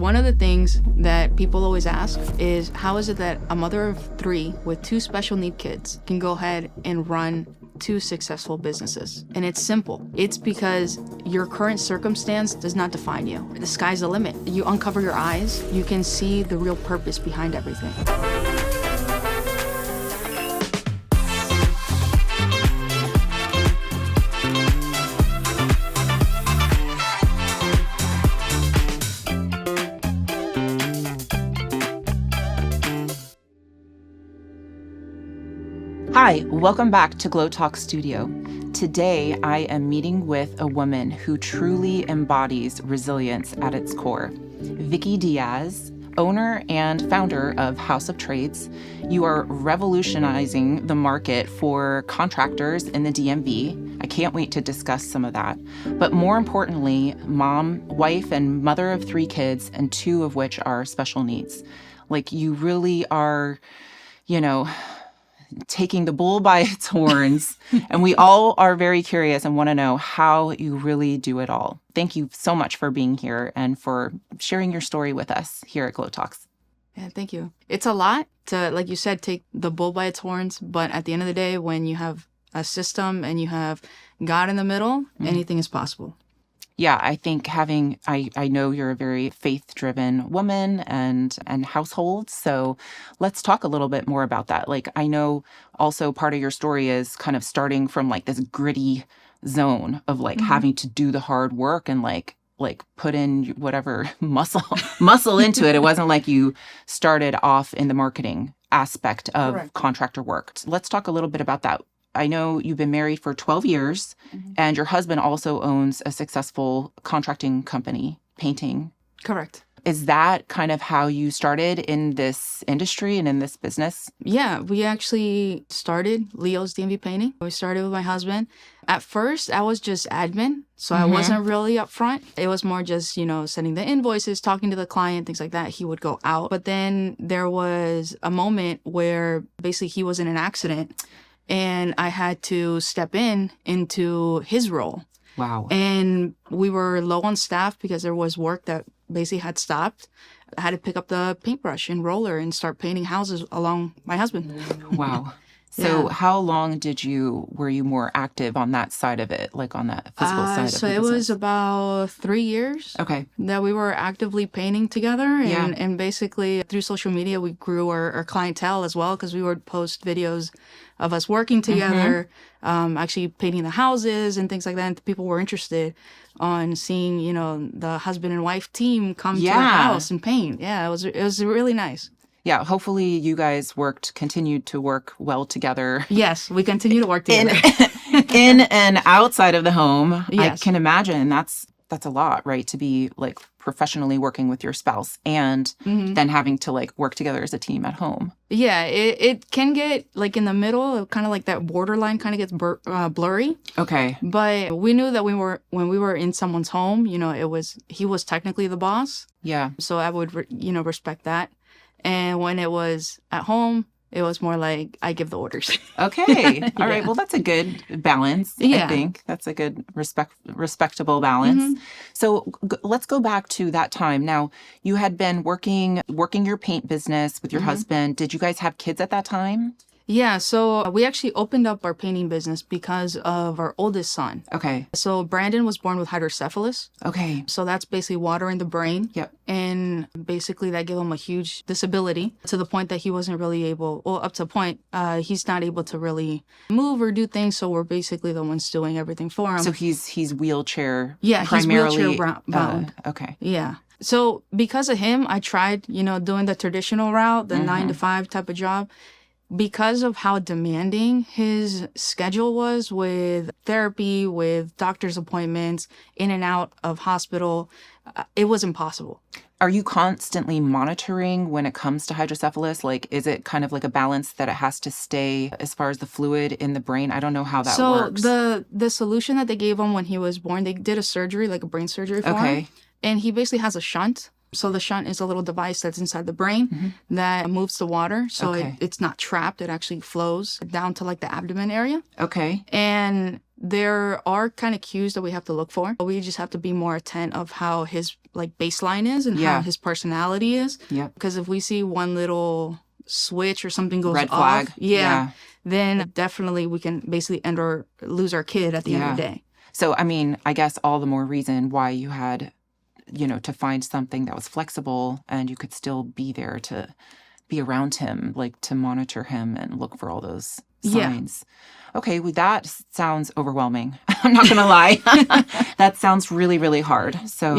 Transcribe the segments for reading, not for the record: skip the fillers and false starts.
One of the things that people always ask is, how is it that a mother of 3 with 2 special need kids can go ahead and run 2 successful businesses? And it's simple. It's because your current circumstance does not define you. The sky's the limit. You uncover your eyes, you can see the real purpose behind everything. Hi, welcome back to GlowTalks Studio. Today, I am meeting with a woman who truly embodies resilience at its core. Vikki Diaz, owner and founder of House of Trades. You are revolutionizing the market for contractors in the DMV. I can't wait to discuss some of that. But more importantly, mom, wife, and mother of 3 kids, and 2 of which are special needs. Like, you really are, taking the bull by its horns. And we all are very curious and want to know how you really do it all. Thank you so much for being here and for sharing your story with us here at GlowTalks. Yeah, thank you. It's a lot to, like you said, take the bull by its horns. But at the end of the day, when you have a system and you have God in the middle, anything is possible. Yeah, I think I know you're a very faith-driven woman and household. So let's talk a little bit more about that. Like, I know also part of your story is kind of starting from like this gritty zone of like having to do the hard work and like put in whatever muscle into it. It wasn't like you started off in the marketing aspect of Correct. Contractor work. Let's talk a little bit about that. I know you've been married for 12 years, and your husband also owns a successful contracting company, painting. Correct. Is that kind of how you started in this industry and in this business? Yeah, we actually started Leo's DMV Painting. We started with my husband. At first, I was just admin, so I wasn't really upfront. It was more just, sending the invoices, talking to the client, things like that. He would go out. But then there was a moment where basically he was in an accident, and I had to step into his role. Wow. And we were low on staff because there was work that basically had stopped. I had to pick up the paintbrush and roller and start painting houses along my husband. Wow. So how long were you more active on that side of it, like on that physical side of the So it business? was about 3 years. Okay. That we were actively painting together. And basically through social media, we grew our clientele as well, because we would post videos of us working together, actually painting the houses and things like that. And people were interested on seeing, the husband and wife team come to the house and paint. Yeah, it was really nice. Yeah, hopefully you guys continued to work well together. Yes, we continue to work together. In and outside of the home. Yes. I can imagine that's a lot, right? To be like professionally working with your spouse and then having to like work together as a team at home. Yeah, it can get like in the middle, kind of like that borderline kind of gets blurry. Okay. But we knew that when we were in someone's home, he was technically the boss. Yeah. So I would, respect that. And when it was at home, it was more like I give the orders. Okay. All right. Well, that's a good balance. Yeah. I think that's a good respectable balance. So let's go back to that time. Now, you had been working your paint business with your husband. Did you guys have kids at that time? Yeah, so we actually opened up our painting business because of our oldest son. Okay. So Brandon was born with hydrocephalus. Okay. So that's basically water in the brain. Yep. And basically that gave him a huge disability to the point that he wasn't really able, up to a point, he's not able to really move or do things. So we're basically the ones doing everything for him. So he's wheelchair. Yeah, primarily, he's wheelchair bound. Okay. Yeah. So because of him, I tried, doing the traditional route, the 9 to 5 type of job. Because of how demanding his schedule was with therapy, with doctor's appointments, in and out of hospital, it was impossible. Are you constantly monitoring when it comes to hydrocephalus? Like, is it kind of like a balance that it has to stay as far as the fluid in the brain? I don't know how that works. So the solution that they gave him when he was born, they did a surgery, like a brain surgery for him. And he basically has a shunt So the shunt is a little device that's inside the brain that moves the water. So it's not trapped. It actually flows down to like the abdomen area. Okay. And there are kind of cues that we have to look for. We just have to be more attentive of how his like baseline is and how his personality is. Yeah. Because if we see one little switch or something goes Red flag. off, then definitely we can basically end or lose our kid at the end of the day. So, I mean, I guess all the more reason why you had, to find something that was flexible and you could still be there to be around him, like to monitor him and look for all those signs. Yeah. Okay, well, that sounds overwhelming. I'm not going to lie. That sounds really, really hard. So,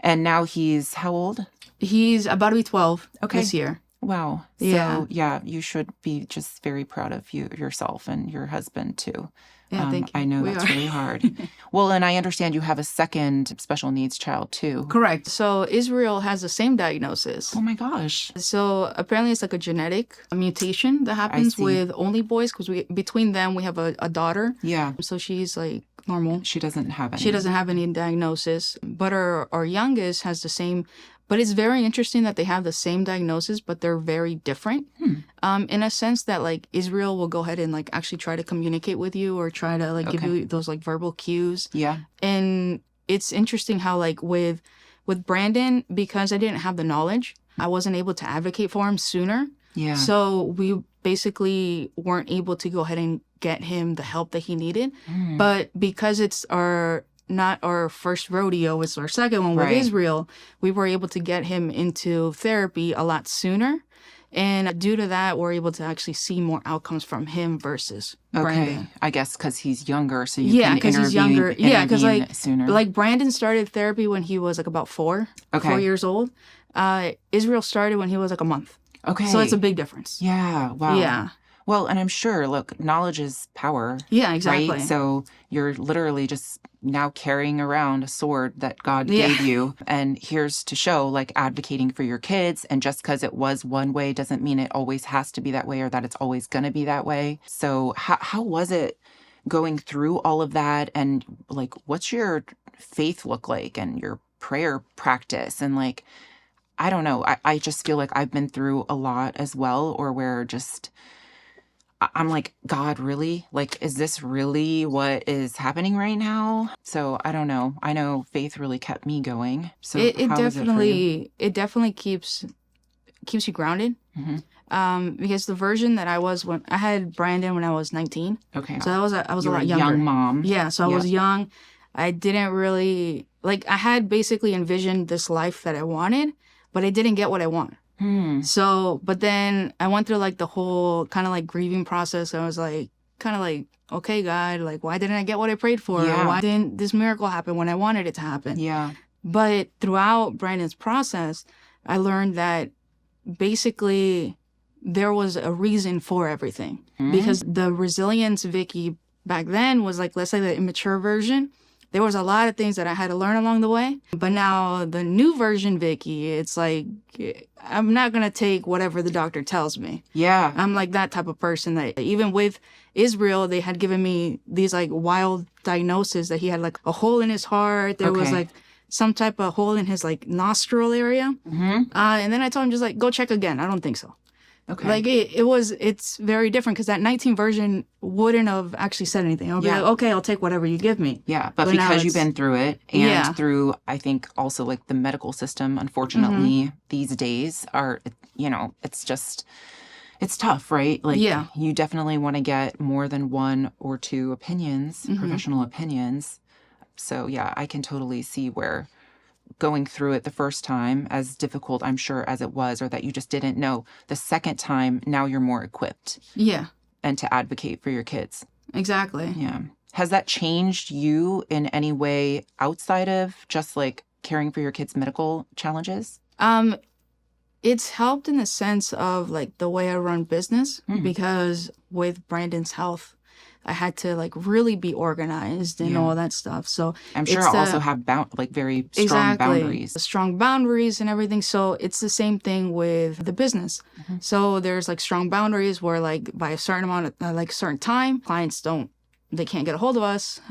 and now he's how old? He's about to be 12 this year. Wow. So, you should be just very proud of yourself and your husband, too. Yeah, thank you. I know that's really hard. Well, and I understand you have a second special needs child, too. Correct. So Israel has the same diagnosis. Oh, my gosh. So apparently it's like a genetic mutation that happens with only boys because between them, we have a daughter. Yeah. So she's like normal. She doesn't have any. She doesn't have any diagnosis. But our youngest has the same. But it's very interesting that they have the same diagnosis, but they're very different. In a sense that like Israel will go ahead and like actually try to communicate with you or try to like give you those like verbal cues. Yeah. And it's interesting how like with Brandon, because I didn't have the knowledge, I wasn't able to advocate for him sooner. Yeah. So we basically weren't able to go ahead and get him the help that he needed. But because it's not our first rodeo, it's our second one with Israel, we were able to get him into therapy a lot sooner. And due to that, we're able to actually see more outcomes from him versus Brandon. I guess because he's younger, so you can intervene, he's younger. Yeah, because sooner. Like Brandon started therapy when he was like about 4 years old. Israel started when he was like a month. Okay. So it's a big difference. Yeah. Wow. Yeah. Well, and I'm sure, look, knowledge is power. Yeah, exactly. Right? So you're literally just now carrying around a sword that God gave you. And here's to show, like, advocating for your kids. And just because it was one way doesn't mean it always has to be that way or that it's always going to be that way. So how was it going through all of that? And, like, what's your faith look like and your prayer practice? And, like, I don't know. I just feel like I've been through a lot as well, or where just... I'm like, God, really? Like, is this really what is happening right now? So I don't know. I know faith really kept me going. So it definitely keeps you grounded. Because the version that I was when I had Brandon when I was 19. Okay. So I was a lot a younger. Young mom. Yeah. So I was young. I didn't really I had basically envisioned this life that I wanted, but I didn't get what I want. So, but then I went through like the whole kind of like grieving process. I was like, kind of like, okay, God, like, why didn't I get what I prayed for? Yeah. Why didn't this miracle happen when I wanted it to happen? Yeah. But throughout Brandon's process, I learned that basically there was a reason for everything because the resilience Vikki back then was like, let's say the immature version. There was a lot of things that I had to learn along the way. But now the new version Vikki, it's like, I'm not going to take whatever the doctor tells me. Yeah. I'm like that type of person that even with Israel, they had given me these like wild diagnoses that he had like a hole in his heart. There was like some type of hole in his like nostril area. And then I told him just like, go check again. I don't think so. Okay. Like it's very different because that 19 version wouldn't have actually said anything. I'll be like, okay, I'll take whatever you give me. Yeah, but because you've been through it and through, I think also like the medical system, unfortunately, these days are, it's just, it's tough, right? Like you definitely want to get more than one or two opinions, professional opinions. So yeah, I can totally see where going through it the first time, as difficult, I'm sure, as it was, or that you just didn't know, the second time, now you're more equipped. Yeah. And to advocate for your kids. Exactly. Yeah. Has that changed you in any way outside of just like caring for your kids' medical challenges? It's helped in the sense of like the way I run business because with Brandon's health, I had to like really be organized and all that stuff. So I'm sure I'll also have very strong boundaries. Strong boundaries and everything. So it's the same thing with the business. So there's like strong boundaries where like by a certain amount of like certain time, clients don't they can't get a hold of us.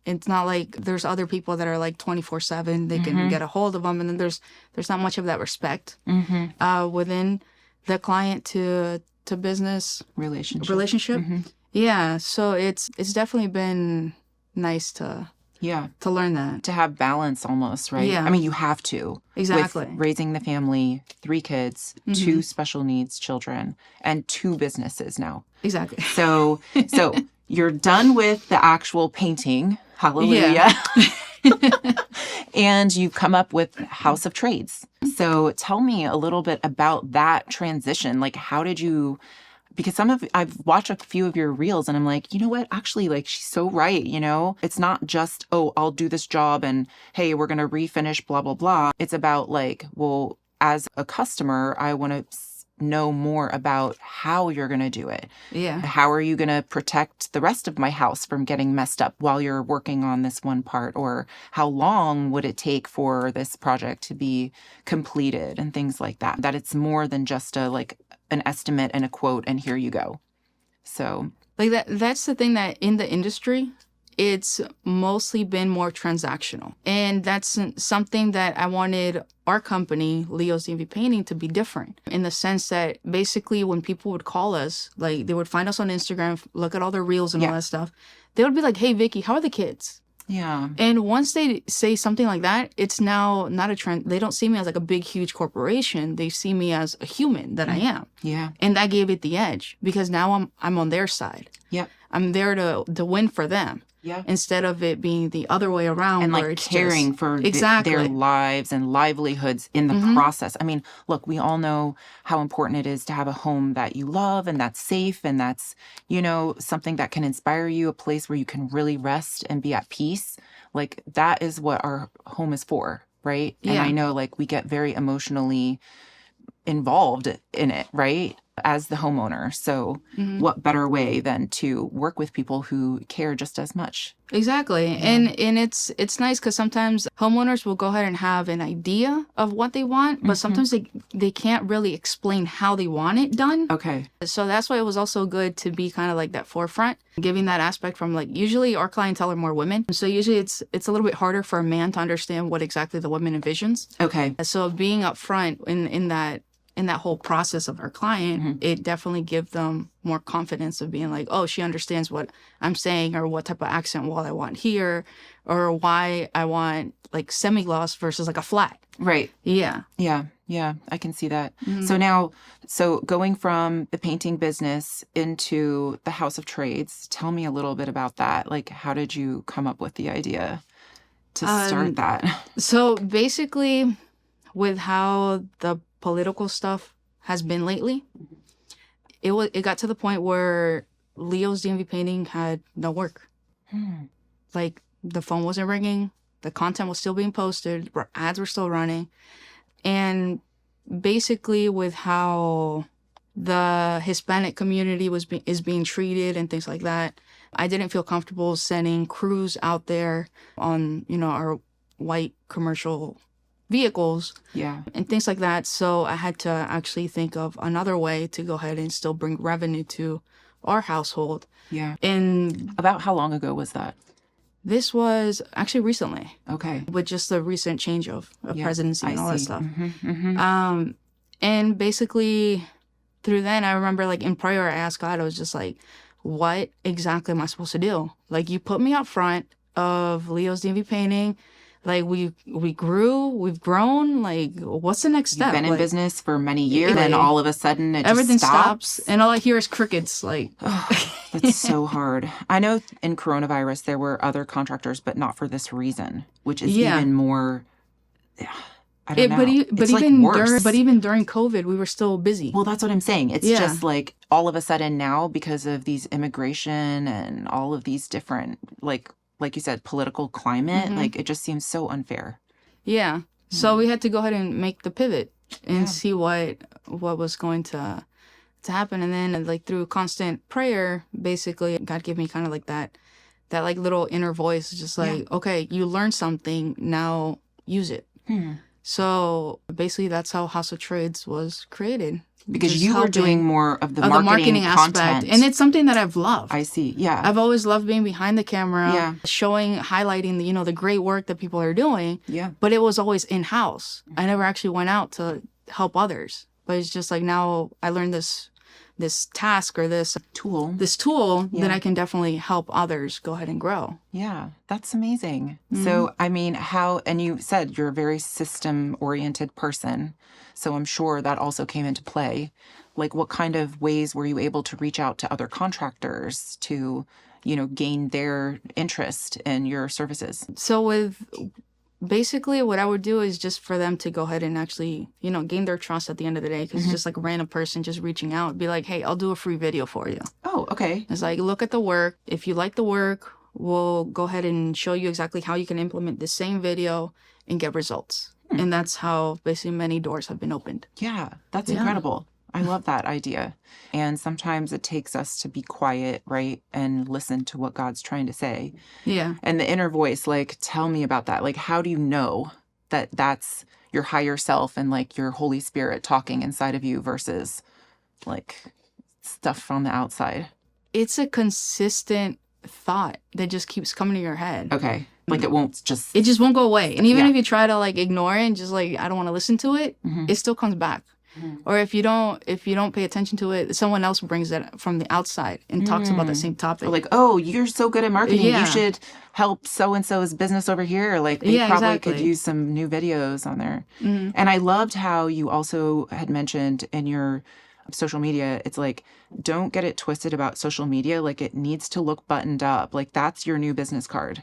It's not like there's other people that are like 24/7. They can get a hold of them, and then there's not much of that respect within the client to business relationship. Yeah, so it's definitely been nice to learn that, to have balance almost, right? Yeah, I mean, you have to. Exactly. With raising the family, 3 kids, 2 special needs children, and 2 businesses now. Exactly. So you're done with the actual painting. Hallelujah. And you come up with House of Trades. So tell me a little bit about that transition. Like, how did you, because I've watched a few of your reels and I'm like, you know what? Actually, like, she's so right. You know, it's not just, oh, I'll do this job and hey, we're going to refinish, blah, blah, blah. It's about like, well, as a customer, I want to know more about how you're going to do it. Yeah. How are you going to protect the rest of my house from getting messed up while you're working on this one part? Or how long would it take for this project to be completed and things like that? That it's more than just an estimate and a quote and here you go. So like that's the thing, that in the industry, it's mostly been more transactional. And that's something that I wanted our company, Leo's DMV Painting, to be different, in the sense that basically when people would call us, like they would find us on Instagram, look at all their reels and all that stuff, they would be like, hey, Vikki, how are the kids? Yeah. And once they say something like that, it's now not a trend. They don't see me as like a big, huge corporation. They see me as a human that I am. Yeah. And that gave it the edge, because now I'm on their side. Yeah. I'm there to win for them. Yeah. Instead of it being the other way around, and where like it's caring just, for exactly their lives and livelihoods in the process. I mean, look, we all know how important it is to have a home that you love and that's safe and that's, you know, something that can inspire you, a place where you can really rest and be at peace. Like, that is what our home is for, right? Yeah. And I know, like, we get very emotionally involved in it, right? As the homeowner. So what better way than to work with people who care just as much? Exactly. Yeah. And it's nice, because sometimes homeowners will go ahead and have an idea of what they want, but sometimes they can't really explain how they want it done. Okay. So that's why it was also good to be kind of like that forefront, giving that aspect from, like, usually our clientele are more women. So usually it's a little bit harder for a man to understand what exactly the woman envisions. Okay. So being upfront in that whole process of our client, it definitely gives them more confidence of being like, oh, she understands what I'm saying, or what type of accent wall I want here, or why I want like semi-gloss versus like a flat. Right. Yeah. Yeah. Yeah. I can see that. So going from the painting business into the House of Trades, tell me a little bit about that. Like, how did you come up with the idea to start that? So basically, with how the political stuff has been lately, it got to the point where Leo's DMV Painting had no work. Like, the phone wasn't ringing, the content was still being posted, ads were still running, and basically with how the Hispanic community is being treated and things like that, I didn't feel comfortable sending crews out there on, you know, our white commercial vehicles and things like that. So I had to actually think of another way to go ahead and still bring revenue to our household. Yeah. And about how long ago was that? This was actually recently. Okay. With just the recent change of presidency and all that stuff. And basically through then, I remember, like, in prayer, I asked God, I was just like, what exactly am I supposed to do? Like, you put me up front of Leo's DMV Painting. Like, we've grown. Like, what's the next step? You've been in like, business for many years, and all of a sudden everything just stops. And all I hear is crickets. Like, that's so hard. I know in coronavirus there were other contractors, but not for this reason, which is even more. I don't know. But even during COVID, we were still busy. Well, that's what I'm saying. It's just like all of a sudden now, because of these immigration and all of these different, like you said, political climate, like, it just seems so unfair. Yeah. So we had to go ahead and make the pivot and see what was going to happen. And then, like, through constant prayer, basically, God gave me kind of like that like little inner voice, just like, okay, you learned something, now use it. So basically that's how House of Trades was created. Because Just you were doing helping more of the marketing aspect. content. And it's something that I've loved. I see. Yeah. I've always loved being behind the camera, Yeah. showing, highlighting the, the great work that people are doing. Yeah. But it was always in-house. I never actually went out to help others. But it's just like now I learned this task or this tool that I can definitely help others go ahead and grow. Yeah, that's amazing. So, I mean, and you said you're a very system-oriented person. So I'm sure that also came into play. Like, what kind of ways were you able to reach out to other contractors to, gain their interest in your services? So basically what I would do is just for them to go ahead and actually, gain their trust at the end of the day. Because it's just like a random person just reaching out, be like, hey, I'll do a free video for you. Oh, okay. It's like, look at the work. If you like the work, we'll go ahead and show you exactly how you can implement the same video and get results. And that's how basically many doors have been opened. Yeah, that's incredible. I love that idea. And sometimes it takes us to be quiet, right? And listen to what God's trying to say. Yeah. And the inner voice, like, tell me about that. Like, how do you know that that's your higher self and like your Holy Spirit talking inside of you versus like stuff from the outside? It's a consistent thought that just keeps coming to your head. Okay. Like it just won't go away. And even if you try to like ignore it and just like, I don't want to listen to it, it still comes back. Or if you don't pay attention to it, someone else brings it from the outside and talks about the same topic. Or like, oh, you're so good at marketing. You should help so-and-so's business over here. Like they probably could use some new videos on there. And I loved how you also had mentioned in your social media, it's like, don't get it twisted about social media. Like it needs to look buttoned up. Like that's your new business card,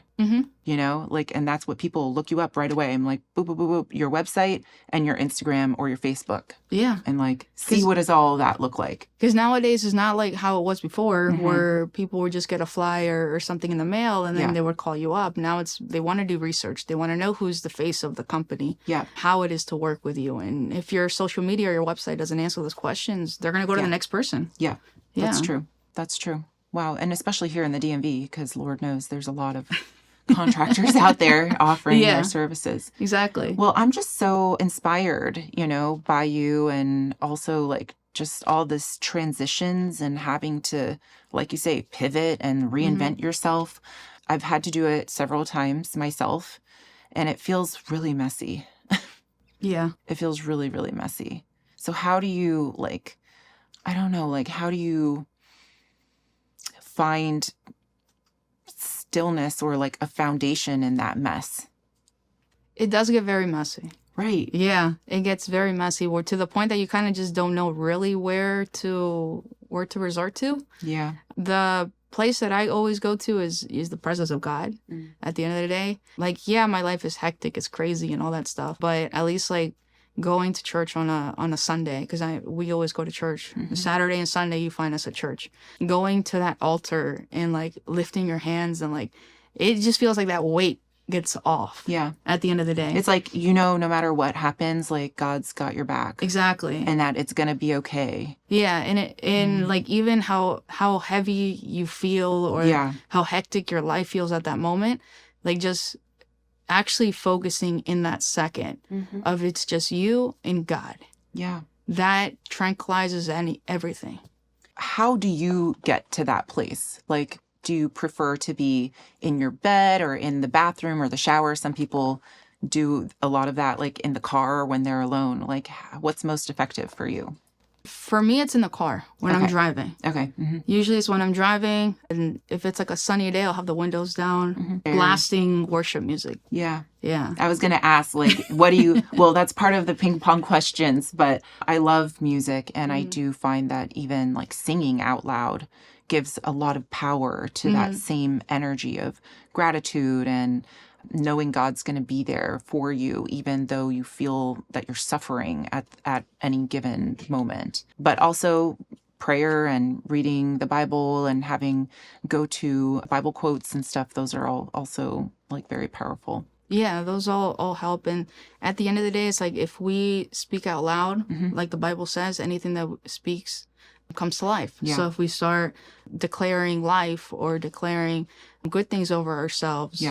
like, and that's what people look you up right away. I'm like, boop, boop, boop, boop, your website and your Instagram or your Facebook. Yeah. And like, see what does all that look like? Because nowadays it's not like how it was before where people would just get a flyer or something in the mail and then they would call you up. Now they want to do research. They want to know who's the face of the company, how it is to work with you. And if your social media or your website doesn't answer those questions, they're going to go to the next person. Yeah, that's true. That's true. Wow. And especially here in the DMV, because Lord knows there's a lot of contractors out there offering their services. Exactly. Well, I'm just so inspired, by you and also like just all this transitions and having to, like you say, pivot and reinvent yourself. I've had to do it several times myself and it feels really messy. Yeah. It feels really, really messy. So how do you how do you find stillness or like a foundation in that mess? It does get very messy. Right. Yeah, it gets very messy. Or to the point that you kind of just don't know really where to resort to. Yeah. The place that I always go to is the presence of God. At the end of the day, like, yeah, my life is hectic, it's crazy and all that stuff, but at least like going to church on a Sunday, because we always go to church. Saturday and Sunday you find us at church, going to that altar and like lifting your hands and like it just feels like that weight gets off. Yeah. At the end of the day, it's like, no matter what happens, like God's got your back. Exactly. And that it's gonna be okay. Yeah. And like even how heavy you feel or how hectic your life feels at that moment, like just actually focusing in that second of it's just you and God. Yeah. That tranquilizes everything. How do you get to that place? Like, do you prefer to be in your bed or in the bathroom or the shower? Some people do a lot of that, like in the car or when they're alone. Like, what's most effective for you? For me, it's in the car when I'm driving. Okay. Usually it's when I'm driving. And if it's like a sunny day, I'll have the windows down, blasting worship music. Yeah. Yeah. I was going to ask, like, what do you, well, that's part of the ping pong questions, but I love music. And I do find that even like singing out loud gives a lot of power to that same energy of gratitude and knowing God's going to be there for you, even though you feel that you're suffering at any given moment. But also prayer and reading the Bible and having go-to Bible quotes and stuff, those are all also like very powerful. Yeah, those all help. And at the end of the day, it's like if we speak out loud, like the Bible says, anything that speaks comes to life. Yeah. So if we start declaring life or declaring good things over ourselves,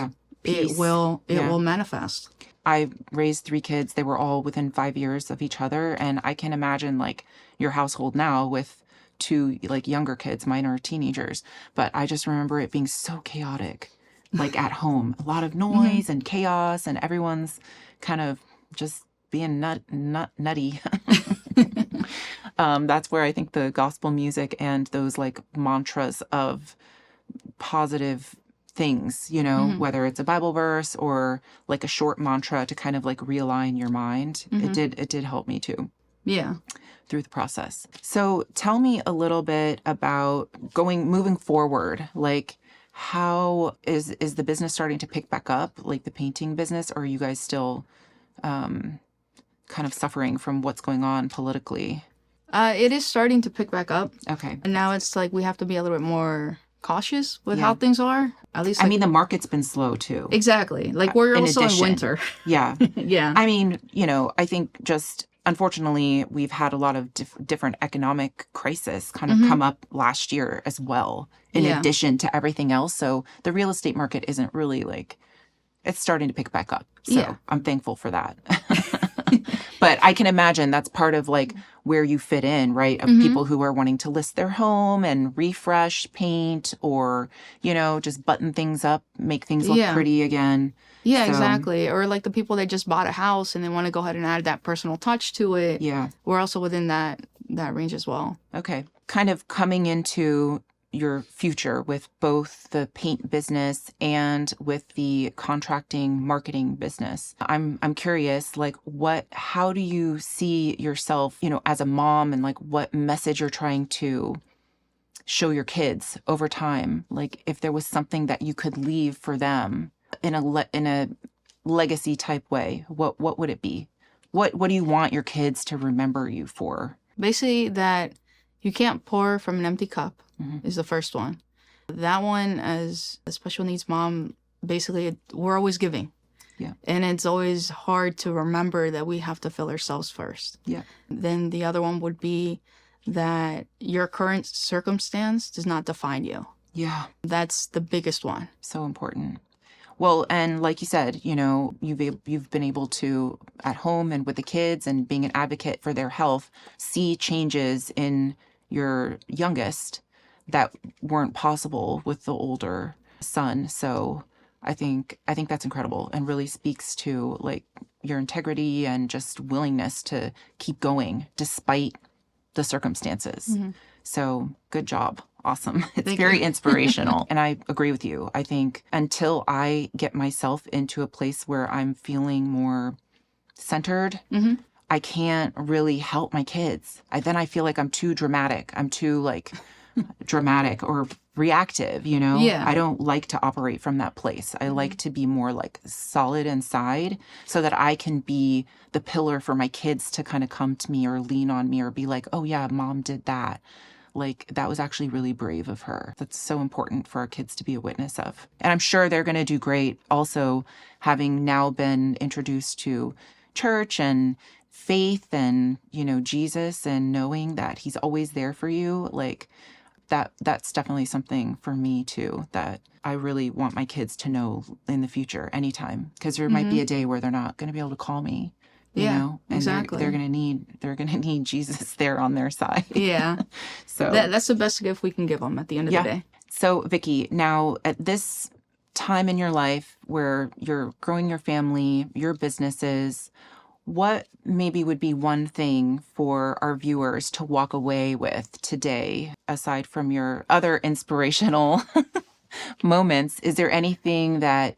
it will manifest. I raised 3 kids. They were all within 5 years of each other. And I can imagine like your household now with 2 like younger kids. Mine are teenagers. But I just remember it being so chaotic, like at home. A lot of noise and chaos, and everyone's kind of just being nutty. That's where I think the gospel music and those like mantras of positive things, you know, whether it's a Bible verse or like a short mantra to kind of like realign your mind. It did help me too. Yeah. Through the process. So tell me a little bit about moving forward. Like, how is the business starting to pick back up, like the painting business, or are you guys still kind of suffering from what's going on politically? It is starting to pick back up. Okay. And now it's like we have to be a little bit more cautious with how things are. At least, I mean, the market's been slow too. Exactly. Like we're also in winter. Yeah. Yeah. I mean, you know, I think just unfortunately, we've had a lot of different economic crisis kind of come up last year as well, in addition to everything else. So the real estate market isn't really like, it's starting to pick back up. So I'm thankful for that. But I can imagine that's part of like where you fit in, right? Of people who are wanting to list their home and refresh, paint, or, you know, just button things up, make things look pretty again. Yeah, exactly. Or like the people that just bought a house and they want to go ahead and add that personal touch to it. Yeah. We're also within that range as well. Okay. Kind of coming into your future with both the paint business and with the contracting marketing business. I'm curious, like how do you see yourself, you know, as a mom, and like what message you're trying to show your kids over time? Like if there was something that you could leave for them in a legacy type way, what would it be? What do you want your kids to remember you for? Basically that you can't pour from an empty cup is the first one. That one, as a special needs mom, basically we're always giving. Yeah. And it's always hard to remember that we have to fill ourselves first. Yeah. Then the other one would be that your current circumstance does not define you. Yeah. That's the biggest one. So important. Well, and like you said, you know, you've been able to, at home and with the kids and being an advocate for their health, see changes in your youngest that weren't possible with the older son. So I think that's incredible and really speaks to like your integrity and just willingness to keep going despite the circumstances. So good job. Awesome. It's very inspirational. And I agree with you. I think until I get myself into a place where I'm feeling more centered, I can't really help my kids. Then I feel like I'm too dramatic. I'm too like dramatic or reactive, you know? Yeah. I don't like to operate from that place. I like to be more like solid inside so that I can be the pillar for my kids to kind of come to me or lean on me or be like, oh yeah, mom did that. Like, that was actually really brave of her. That's so important for our kids to be a witness of. And I'm sure they're going to do great also, having now been introduced to church and faith and, you know, Jesus, and knowing that he's always there for you. Like, that's definitely something for me too, that I really want my kids to know in the future, anytime. Because there might be a day where they're not going to be able to call me. You know? And exactly. They're gonna need Jesus there on their side. Yeah. So that's the best gift we can give them at the end of the day. So Vikki, now at this time in your life where you're growing your family, your businesses, what maybe would be one thing for our viewers to walk away with today, aside from your other inspirational moments? Is there anything that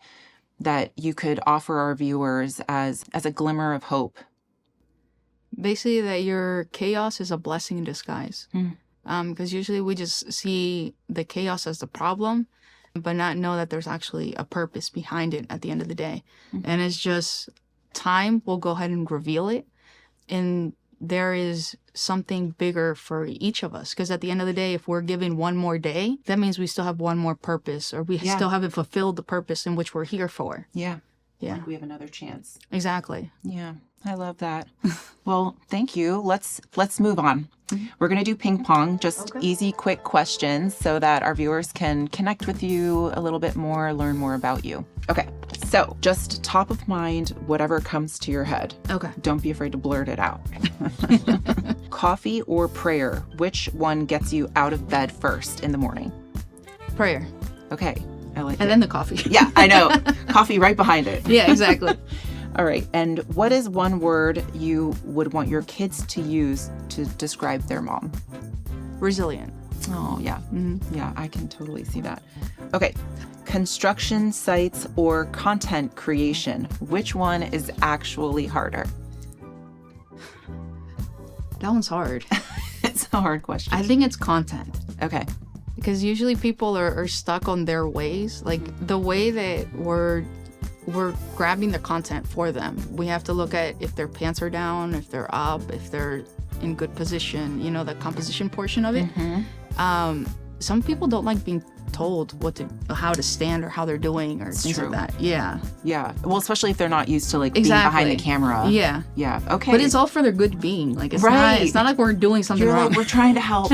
you could offer our viewers as a glimmer of hope? Basically, that your chaos is a blessing in disguise. Because usually we just see the chaos as the problem, but not know that there's actually a purpose behind it at the end of the day. And it's just time will go ahead and reveal it. And there is something bigger for each of us. Because at the end of the day, if we're given one more day, that means we still have one more purpose, or we still haven't fulfilled the purpose in which we're here for. Yeah. Like we have another chance. Exactly. Yeah. I love that. Well, thank you. Let's move on. We're going to do ping pong, just easy, quick questions so that our viewers can connect with you a little bit more, learn more about you. Okay, so just top of mind, whatever comes to your head. Okay. Don't be afraid to blurt it out. Coffee or prayer, which one gets you out of bed first in the morning? Prayer. Okay, I like it. And then the coffee. Yeah, I know. Coffee right behind it. Yeah, exactly. All right. And what is one word you would want your kids to use to describe their mom? Resilient. Oh, yeah. Mm-hmm. Yeah, I can totally see that. Okay. Construction sites or content creation, which one is actually harder? That one's hard. It's a hard question. I think it's content. Okay. Because usually people are stuck on their ways. Like the way that we're grabbing the content for them. We have to look at if their pants are down, if they're up, if they're in good position, you know, the composition portion of it. Mm-hmm. Some people don't like being told how to stand or how they're doing or things like that. Yeah. Yeah. Well, especially if they're not used to being behind the camera. Yeah. Yeah. Okay. But it's all for their good being. Like it's not like we're doing something You're wrong. Like, we're trying to help.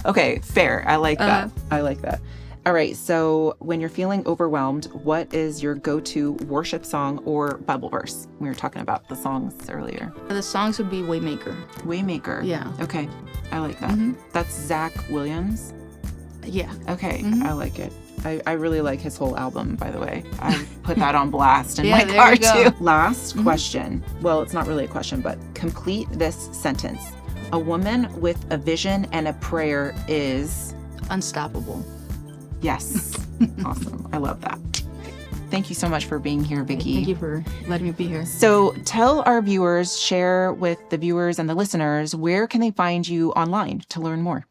Okay. Fair. I like that. I like that. All right. So when you're feeling overwhelmed, what is your go-to worship song or Bible verse? We were talking about the songs earlier. The songs would be Waymaker. Waymaker. Yeah. Okay. I like that. Mm-hmm. That's Zach Williams. Yeah. Okay. Mm-hmm. I like it. I really like his whole album, by the way. I put that on blast in yeah, my car there you too. Last question. Well, it's not really a question, but complete this sentence. A woman with a vision and a prayer is... Unstoppable. Yes. Awesome. I love that. Thank you so much for being here, Vikki. Thank you for letting me be here. So tell our viewers, share with the viewers and the listeners, where can they find you online to learn more?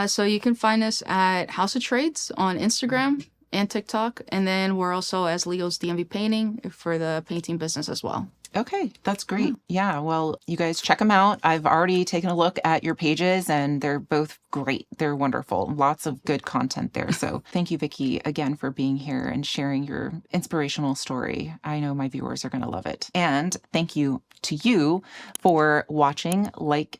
So you can find us at House of Trades on Instagram and TikTok. And then we're also as Leo's DMV Painting for the painting business as well. Okay, that's great. Yeah, well, you guys check them out. I've already taken a look at your pages and they're both great. They're wonderful. Lots of good content there. So thank you, Vikki, again for being here and sharing your inspirational story. I know my viewers are going to love it. And thank you to you for watching,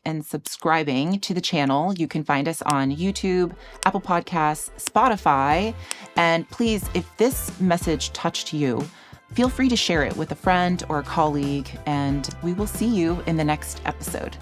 and subscribing to the channel. You can find us on YouTube, Apple Podcasts, Spotify. And please, if this message touched you, feel free to share it with a friend or a colleague, and we will see you in the next episode.